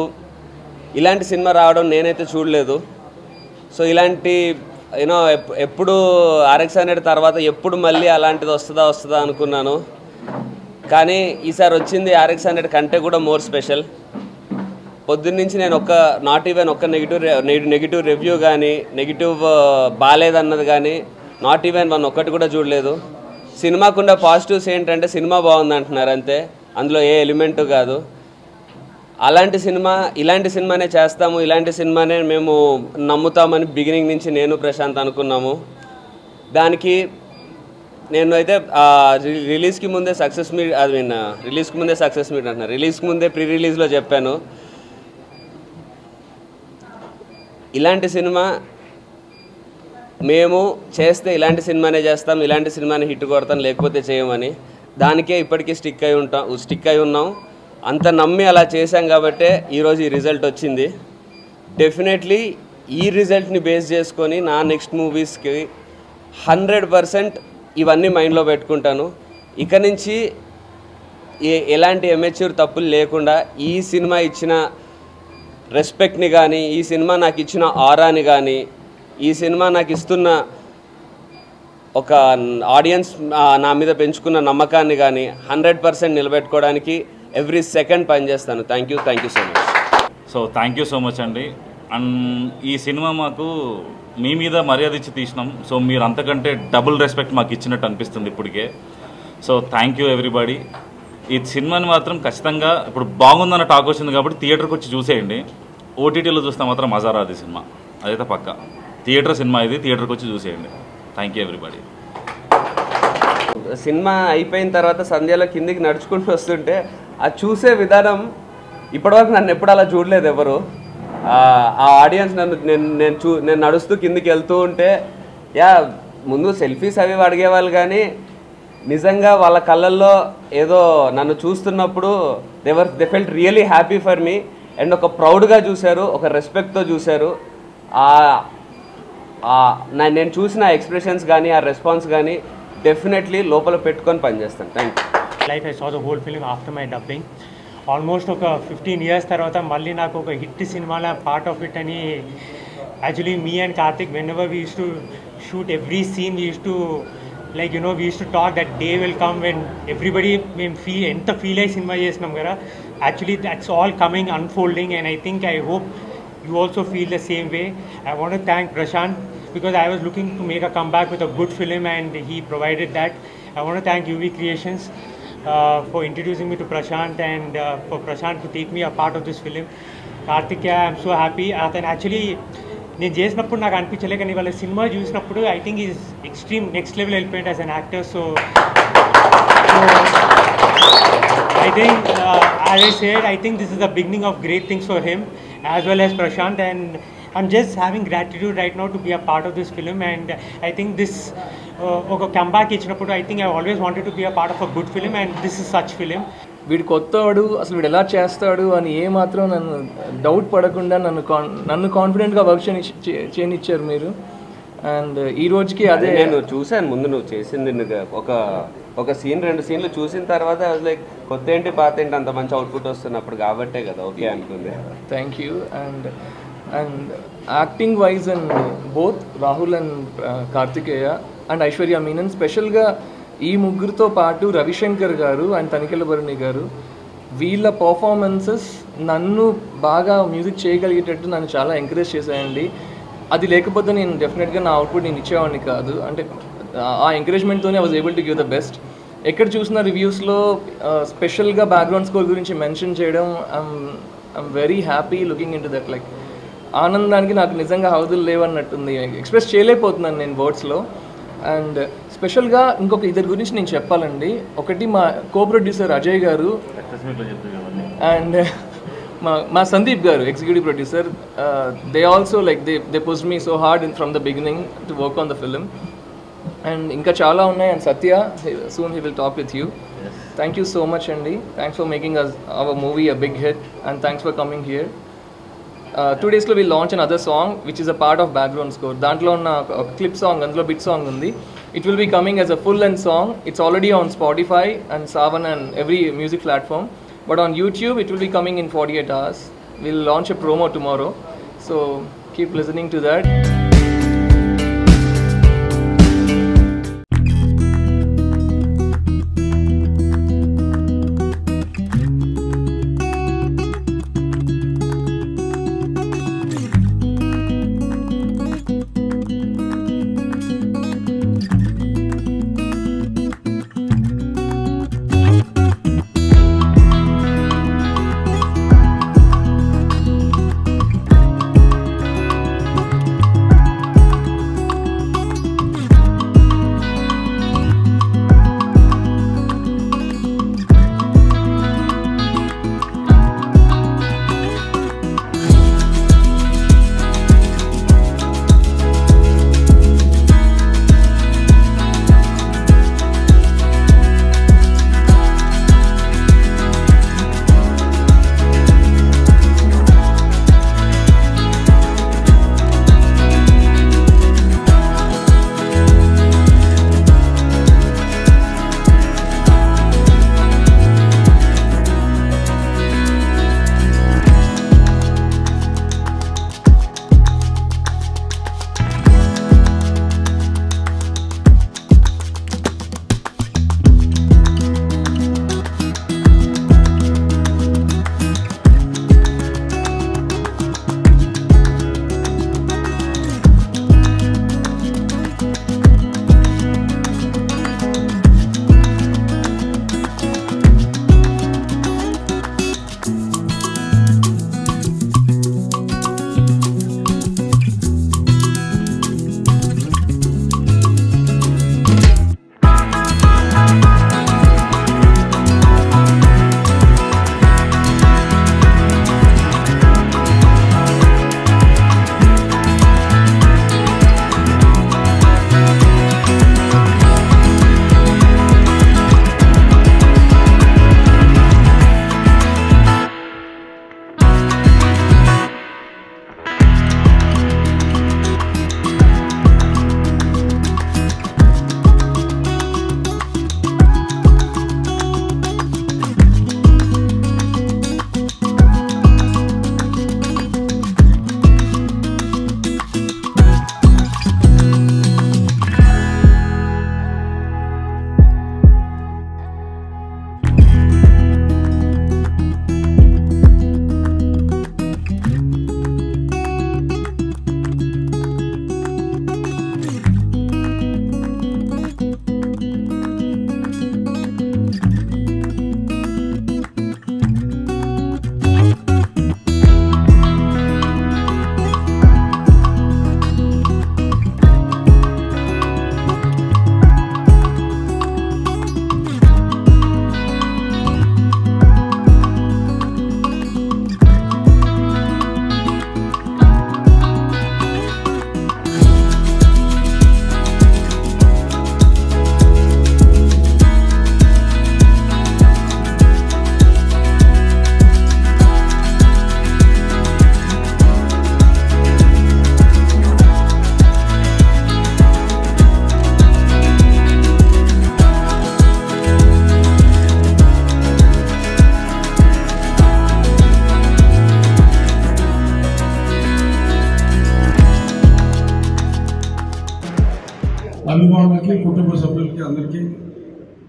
K: ఇలాంటి సినిమా రావడం నేనైతే చూడలేదు. సో ఇలాంటి యూనో ఎప్పుడు RX-100 తర్వాత ఎప్పుడు మళ్ళీ అలాంటిది వస్తుందా అనుకున్నాను. కానీ ఈసారి వచ్చింది RX-100 కంటే కూడా మోర్ స్పెషల్. పొద్దున్నుంచి నేను నాట్ ఈవెన్ ఒక్క నెగిటివ్ రివ్యూ కానీ, నెగిటివ్ బాగాలేదన్నది కానీ, నాట్ ఈవెన్ ఒక్కటి కూడా చూడలేదు. సినిమాకున్న పాజిటివ్స్ ఏంటంటే సినిమా బాగుంది అంటున్నారు అంతే, అందులో ఏ ఎలిమెంటు కాదు. ఇలాంటి సినిమానే చేస్తాము, ఇలాంటి సినిమానే మేము నమ్ముతామని బిగినింగ్ నుంచి నేను ప్రశాంత్ అనుకున్నాము. దానికి నేను అయితే రిలీజ్కి ముందే సక్సెస్ మీట్ అంటున్నా, రిలీజ్కి ముందే ప్రీ రిలీజ్లో చెప్పాను, ఇలాంటి సినిమా మేము చేస్తే ఇలాంటి సినిమానే చేస్తాం, ఇలాంటి సినిమాని హిట్ కొడతాం, లేకపోతే చేయమని. దానికే ఇప్పటికీ స్టిక్ అయి ఉన్నాం. అంత నమ్మి అలా చేశాం కాబట్టే ఈరోజు ఈ రిజల్ట్ వచ్చింది. డెఫినెట్లీ ఈ రిజల్ట్ని బేస్ చేసుకొని నా నెక్స్ట్ మూవీస్కి 100% ఇవన్నీ మైండ్లో పెట్టుకుంటాను. ఇక నుంచి ఎలాంటి ఎమెచ్యూర్ తప్పులు లేకుండా ఈ సినిమా ఇచ్చిన రెస్పెక్ట్ని కానీ, ఈ సినిమా నాకు ఇచ్చిన ఆరాని కానీ, ఈ సినిమా నాకు ఇస్తున్న ఒక ఆడియన్స్ నా మీద పెంచుకున్న నమ్మకాన్ని కానీ 100% నిలబెట్టుకోవడానికి ఎవ్రీ సెకండ్ పనిచేస్తాను. Thank you so much.
L: So thank you so much అండి. అండ్ ఈ సినిమా మాకు మీ మీద మర్యాద ఇచ్చి తీసినాం. సో మీరు అంతకంటే డబుల్ రెస్పెక్ట్ మాకు ఇచ్చినట్టు అనిపిస్తుంది ఇప్పటికే. So thank you everybody. ఈ సినిమాని మాత్రం ఖచ్చితంగా ఇప్పుడు బాగుందన్న టాక్ వచ్చింది కాబట్టి థియేటర్కి వచ్చి చూసేయండి. ఓటీటీలో చూస్తే మాత్రం మజా రాదు సినిమా, అదైతే పక్క. థియేటర్ సినిమా ఇది, థియేటర్కి వచ్చి చూసేయండి. Thank you everybody.
K: సినిమా అయిపోయిన తర్వాత సంధ్యలో కిందికి నడుచుకుంటూ వస్తుంటే ఆ చూసే విధానం ఇప్పటివరకు నన్ను ఎప్పుడు అలా చూడలేదు ఎవరు. ఆ ఆడియన్స్ నేను నడుస్తూ కిందికి వెళ్తూ ఉంటే ముందు సెల్ఫీస్ అవి అడిగేవాళ్ళు, కానీ నిజంగా వాళ్ళ కళ్ళల్లో ఏదో నన్ను చూస్తున్నప్పుడు they felt really happy for me. And ఒక ప్రౌడ్గా చూశారు, ఒక రెస్పెక్ట్తో చూశారు. నేను చూసిన ఎక్స్ప్రెషన్స్ కానీ, ఆ రెస్పాన్స్ కానీ డెఫినెట్లీ లోపల పెట్టుకొని పనిచేస్తాను. Thank you.
M: Life I saw the whole film after my dubbing. Almost ఒక 15 years తర్వాత మళ్ళీ నాకు ఒక హిట్ సినిమాలో పార్ట్ ఆఫ్ ఇట్ అని. Actually me and Karthik whenever we use to shoot every scene, we use to we used to talk that day will come when everybody మేము ఎంత ఫీల్ అయ్యి సినిమా చేసినాం కదా. Actually that's all coming, unfolding, and I hope you also feel the same way. I want to thank Prashant because I was looking to make a comeback with a good film and he provided that. I want to thank UV Creations for introducing me to Prashant and for Prashant to take me a part of this film. Karthikeya, I'm so happy. Actually నేను చేసినప్పుడు నాకు అనిపించలే, కానీ వాళ్ళ సినిమా చూసినప్పుడు I think is extreme next level వెళ్ళిపోయింది as an actor. So I think, as I said, I think this is the beginning of great things for him as well as Prashant, and I'm just having gratitude right now to be a part of this film. And I think this comeback ichinappudu, I think I always wanted to be a part of a good film, and this is such film.
N: వీడు కొత్తవాడు, అసలు వీడు ఎలా చేస్తాడు అని ఏమాత్రం నన్ను డౌట్ పడకుండా నన్ను కాన్ఫిడెంట్గా వర్క్ చేయనిచ్చారు మీరు. అండ్ ఈ రోజుకి అదే
K: నేను చూశాను ముందు నువ్వు చేసింది. ఒక సీన్ 2 సీన్లు చూసిన తర్వాత లైక్ కొత్త ఏంటి పాత ఏంటి అంత మంచి అవుట్పుట్ వస్తున్నప్పుడు కాబట్టే కదా ఓకే అనుకుంది.
N: Thank you. And acting wise and both Rahul and Karthikeya and Aishwarya Menon, స్పెషల్గా ఈ ముగ్గురితో పాటు రవిశంకర్ గారు అండ్ తనికెళ్ళ భరణి గారు, వీళ్ళ పర్ఫార్మెన్సెస్ నన్ను బాగా మ్యూజిక్ చేయగలిగేటట్టు నన్ను చాలా ఎంకరేజ్ చేశాయండి. అది లేకపోతే నేను డెఫినెట్గా నా అవుట్పుట్ నేను ఇచ్చేవాడిని కాదు. అంటే ఆ ఎంకరేజ్మెంట్తోనే I was able to give the best. ఎక్కడ చూసిన రివ్యూస్లో స్పెషల్గా బ్యాక్గ్రౌండ్ స్కోర్ గురించి మెన్షన్ చేయడం, I'm very happy looking in to that. Like ఆనందానికి నాకు నిజంగా హౌదులు లేవన్నట్టుంది, ఎక్స్ప్రెస్ చేయలేకపోతున్నాను నేను వర్డ్స్లో. అండ్ స్పెషల్గా ఇంకొక ఇద్దరి గురించి నేను చెప్పాలండి. ఒకటి మా కో ప్రొడ్యూసర్ అజయ్ గారు అండ్ మా Sandeep garu executive producer. They also like they pushed me so hard from the beginning to work on the film. And ఇంకా చాలా ఉన్నాయి. And Satya, soon he will talk with you. Thank you so much అండి. Thanks for making our movie a big hit and thanks for coming here. 2 days we'll launch another song which is a part of background score. Dantlo na clip song, andlo bit song undi. It will be coming as a full length song. It's already on Spotify and Savan and every music platform. But on YouTube it will be coming in 48 hours. We'll launch a promo tomorrow. So keep listening to that.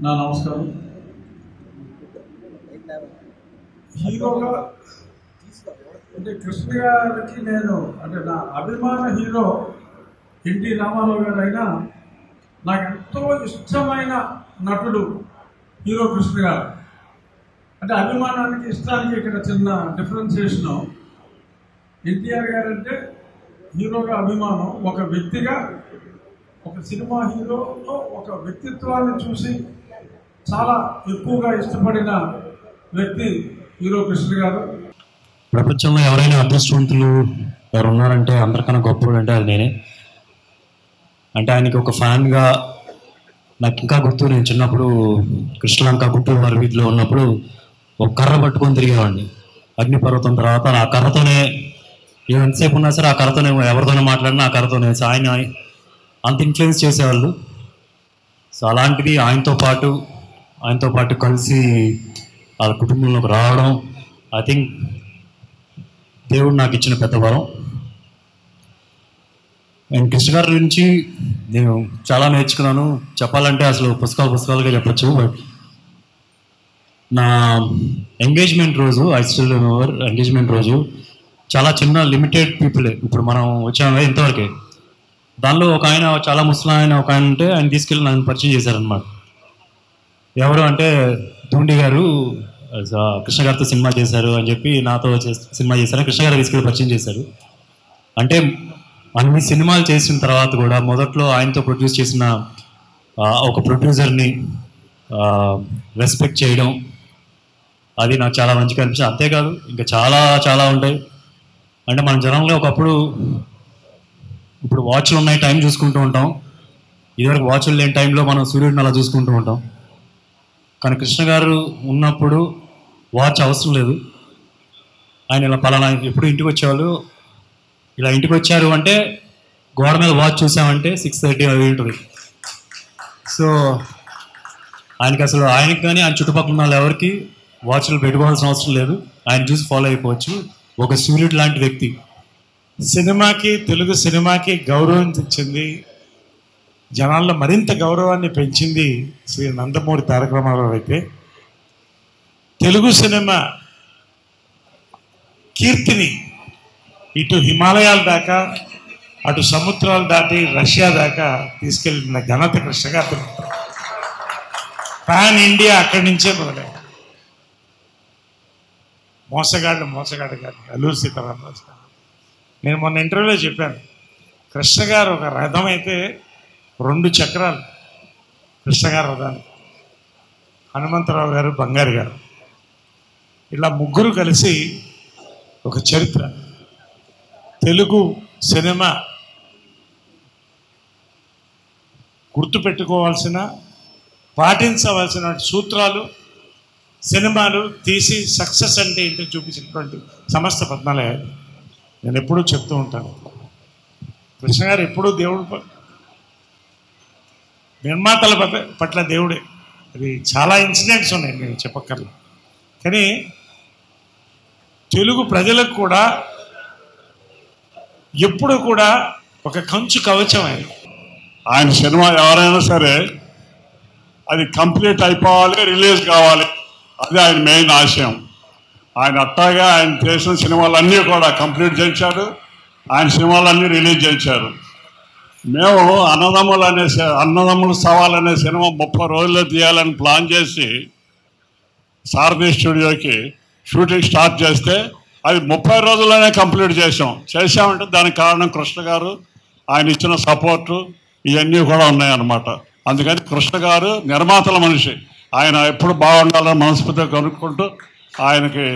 O: నా నమస్కారం. హీరోగా అంటే కృష్ణ గారికి నేను అంటే నా అభిమాన హీరో ఎన్టీ రామారావు గారు అయినా నాకు ఎంతో ఇష్టమైన నటుడు హీరో కృష్ణ గారు. అంటే అభిమానానికి ఇష్టానికి ఇక్కడ చిన్న డిఫరెన్సియేషను. ఎన్టీఆర్ గారు అంటే హీరోగా అభిమానం, ఒక వ్యక్తిగా ఒక సినిమా హీరోలో ఒక వ్యక్తిత్వాన్ని చూసి చాలా ఎక్కువగా ఇష్టపడిన వ్యక్తి హీరో కృష్ణ గారు.
P: ప్రపంచంలో ఎవరైనా అదృష్టవంతులు ఎవరు ఉన్నారంటే అందరికన్నా గొప్పవాడు అంటే అది నేనే. అంటే ఆయనకి ఒక ఫ్యాన్గా నాకు ఇంకా గుర్తు, నేను చిన్నప్పుడు కృష్ణలంక గుంటూరు వారి వీధిలో ఉన్నప్పుడు ఒక కర్ర పట్టుకొని తిరిగేవాడిని. అగ్నిపర్వతం తర్వాత ఆ కర్రతోనే ఎంతసేపు ఉన్నా సరే ఆ కర్రతోనే ఎవరితోనే మాట్లాడినా ఆ కర్రతోనే ఆయన అంత ఇన్ఫ్లుయెన్స్ చేసేవాళ్ళు. సో అలాంటిది ఆయనతో పాటు కలిసి వాళ్ళ కుటుంబంలోకి రావడం ఐ థింక్ దేవుడు నాకు ఇచ్చిన పెద్ద వరం. నేను కృష్ణ గారి గురించి నేను చాలా నేర్చుకున్నాను. చెప్పాలంటే అసలు పుస్తకాలుగా చెప్పచ్చు. బట్ నా ఎంగేజ్మెంట్ రోజు, ఐ స్టిల్ రిమెంబర్ ఎంగేజ్మెంట్ రోజు చాలా చిన్న లిమిటెడ్ పీపులే, ఇప్పుడు మనం వచ్చాము ఇంతవరకే. దానిలో ఒక ఆయన చాలా ముసలాయన ఒక ఆయన ఉంటే ఆయన తీసుకెళ్ళి నన్ను పరిచయం చేశారనమాట. ఎవరు అంటే ధూండి గారు కృష్ణ గారితో సినిమా చేశారు అని చెప్పి నాతో సినిమా చేశారని కృష్ణ గారు తీసుకెళ్ళి పరిచయం చేశారు. అంటే అన్ని సినిమాలు చేసిన తర్వాత కూడా మొదట్లో ఆయనతో ప్రొడ్యూస్ చేసిన ఒక ప్రొడ్యూసర్ని రెస్పెక్ట్ చేయడం అది నాకు చాలా మంచిగా అనిపించింది. అంతేకాదు ఇంకా చాలా చాలా ఉంటాయి. అంటే మన జనంలో ఒకప్పుడు ఇప్పుడు వాచ్లు ఉన్నాయి, టైం చూసుకుంటూ ఉంటాం. ఇదివరకు వాచ్లు లేని టైంలో మనం సూర్యుడిని అలా చూసుకుంటూ ఉంటాం. కానీ కృష్ణ గారు ఉన్నప్పుడు వాచ్ అవసరం లేదు. ఆయన ఇలా పలానా ఎప్పుడు ఇంటికి వచ్చేవాళ్ళు, ఇలా ఇంటికి వచ్చారు అంటే గోడ మీద వాచ్ చూసామంటే 6:30 అవి ఉంటుంది. సో ఆయనకి కానీ ఆయన చుట్టుపక్కల ఉన్న వాళ్ళు ఎవరికి వాచ్లు పెట్టుకోవాల్సిన అవసరం లేదు. ఆయన చూసి ఫాలో అయిపోవచ్చు. ఒక సూర్యుడు లాంటి వ్యక్తి.
Q: తెలుగు సినిమాకి గౌరవం తెచ్చింది, జనాల్లో మరింత గౌరవాన్ని పెంచింది శ్రీ నందమూరి తారక రామారావు అయితే, తెలుగు సినిమా కీర్తిని ఇటు హిమాలయాల దాకా అటు సముద్రాలు దాటి రష్యా దాకా తీసుకెళ్ళిన ఘనత కృష్ణ గారు. పాన్ ఇండియా అక్కడి నుంచే మొదలైంది. మోసగాడు గారు అల్లూరి సీతారామరాజు గారు. నేను మొన్న ఇంటర్వ్యూలో చెప్పాను, కృష్ణ గారు ఒక రథం అయితే 2 చక్రాలు కృష్ణ గారు రథానికి, హనుమంతరావు గారు, బంగారు గారు, ఇలా ముగ్గురు కలిసి ఒక చరిత్ర. తెలుగు సినిమా గుర్తుపెట్టుకోవాల్సిన, పాటించవలసిన సూత్రాలు, సినిమాలు తీసి సక్సెస్ అంటే ఏంటో చూపించినటువంటి సంస్థ పద్మాలయ. నేను ఎప్పుడూ చెప్తూ ఉంటాను, కృష్ణ గారు ఎప్పుడూ దేవుడు నిర్మాతల పట్ల దేవుడే. అది చాలా ఇన్సిడెంట్స్ ఉన్నాయి, నేను చెప్పక్కర్లేదు. కానీ తెలుగు ప్రజలకు కూడా ఎప్పుడు కూడా ఒక కంచు కవచం
R: ఆయన సినిమా ఎవరైనా సరే అది కంప్లీట్ అయిపోవాలి, రిలీజ్ కావాలి, అది ఆయన మెయిన్ ఆశయం. ఆయన అట్టాగా ఆయన చేసిన సినిమాలన్నీ కూడా కంప్లీట్ చేయించాడు, ఆయన సినిమాలన్నీ రిలీజ్ చేయించారు. మేము అన్నదమ్ముల సవాల్ అనే సినిమా 30 రోజుల్లో తీయాలని ప్లాన్ చేసి సారథి స్టూడియోకి షూటింగ్ స్టార్ట్ చేస్తే అది 30 రోజుల్లోనే కంప్లీట్ చేసామంటే దానికి కారణం కృష్ణ గారు, ఆయన ఇచ్చిన సపోర్టు ఇవన్నీ కూడా ఉన్నాయన్నమాట. అందుకని కృష్ణ గారు నిర్మాతల మనిషి. ఆయన ఎప్పుడు బాగుండాలని మనస్ఫూర్తిగా కనుక్కుంటూ ఆయనకి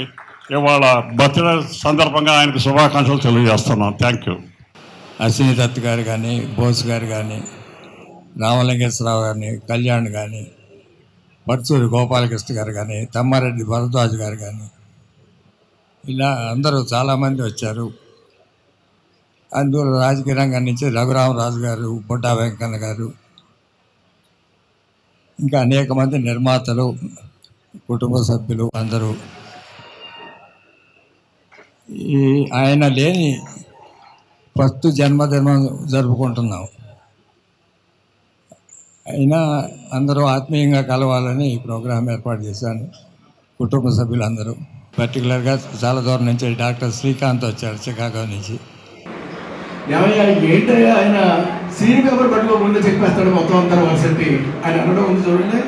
R: ఇవాళ బర్త్డే సందర్భంగా ఆయనకి శుభాకాంక్షలు తెలియజేస్తున్నాం. Thank you.
S: అశ్విని దత్ గారు కానీ, బోస్ గారు కానీ, రామలింగేశ్వరరావు గారిని, కళ్యాణ్ కానీ, పర్చూరి గోపాలకృష్ణ గారు కానీ, తమ్మారెడ్డి భరద్వాజ్ గారు కానీ, ఇలా అందరూ చాలామంది వచ్చారు. అందులో రాజకీయ రంగం నుంచి రఘురామరాజు గారు, బొడ్డా వెంకన్న గారు, ఇంకా అనేక మంది నిర్మాతలు, కుటుంబ సభ్యులు అందరూ. ఈ ఆయన లేని ఫస్ట్ జన్మదినం జరుపుకుంటున్నాం. అయినా అందరూ ఆత్మీయంగా కలవాలని ఈ ప్రోగ్రాం ఏర్పాటు చేశాను. కుటుంబ సభ్యులందరూ, పర్టికులర్గా చాలా దూరం నుంచి డాక్టర్ శ్రీకాంత్ వచ్చారు చికాగో నుంచి.
T: ఏమయ్యా ఏంటయ్యా ఆయన సీన్ పేపర్ పట్టుకోకుండా చెప్పేస్తాడు మొత్తం అందరూ వసతి ఆయన అనడం ఉంది చూడండి.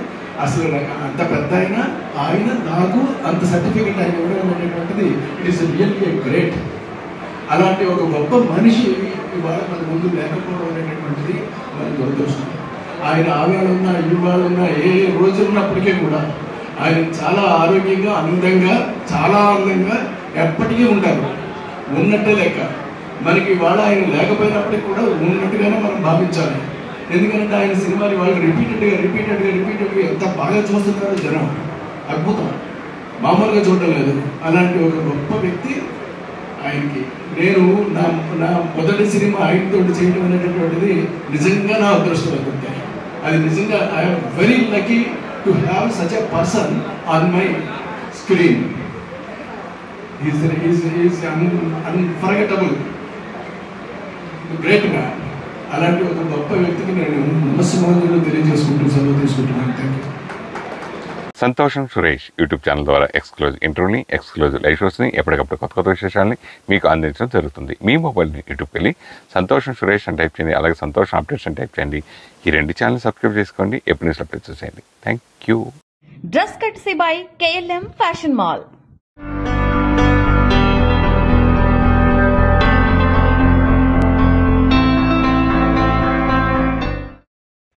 T: అసలు అంత పెద్ద ఆయన నాకు అంత సర్టిఫికెట్ ఆయన ఇవ్వడం అనేటువంటిది ఇట్ ఈస్ రియల్లీ గ్రేట్. అలాంటి ఒక గొప్ప మనిషి ఇవాళ మన ముందు లేకపోవడం అనేటటువంటిది మన దురదృష్టం. ఆయన ఆవేళ ఉన్నా ఇవాళ ఉన్నా ఏ రోజు ఉన్నప్పటికీ కూడా ఆయన చాలా ఆరోగ్యంగా చాలా ఆనందంగా ఎప్పటికీ ఉంటారు. ఉన్నట్టే లెక్క. మనకి ఇవాళ ఆయన లేకపోయినప్పటికీ కూడా ఉన్నట్టుగానే మనం భావించాలి. ఎందుకంటే ఆయన సినిమాని వాళ్ళు రిపీటెడ్గా ఎంత బాగా చూస్తున్నారో జనం. అద్భుతం, మామూలుగా చూడటం లేదు. అలాంటి ఒక గొప్ప వ్యక్తి ఆయనకి నేను నా మొదటి సినిమా ఆయనతో చేయడం అనేటటువంటిది నిజంగా నా అదృష్టం. అది నిజంగా I'm very lucky to have such a person on my screen. Is unforgettable, great man. అలాంటి ఒక గొప్ప వ్యక్తికి నేను నమస్కారాలు సెలవు తీసుకుంటున్నాను. Thank you.
A: సంతోషం సురేష్ యూట్యూబ్ ఛానల్ ద్వారా ఎక్స్క్లూజివ్ ఇంటర్వ్యూని, ఎక్స్క్లూజివ్ లైవ్ షోస్ని, ఎప్పటికప్పుడు కొత్త విశేషాలని మీకు అందించడం జరుగుతుంది. మీ మొబైల్ని యూట్యూబ్కి వెళ్ళి సంతోషం సురేష్ అని టైప్ చేయండి, అలాగే సంతోషం అప్డేట్స్ అని టైప్ చేయండి. ఈ 2 ఛానల్ సబ్స్క్రైబ్ చేసుకోండి, ఎప్పుడు న్యూస్ అప్డేట్స్ చూసేయండి. Thank you.
U: Dress కట్సీ by KLM fashion mall.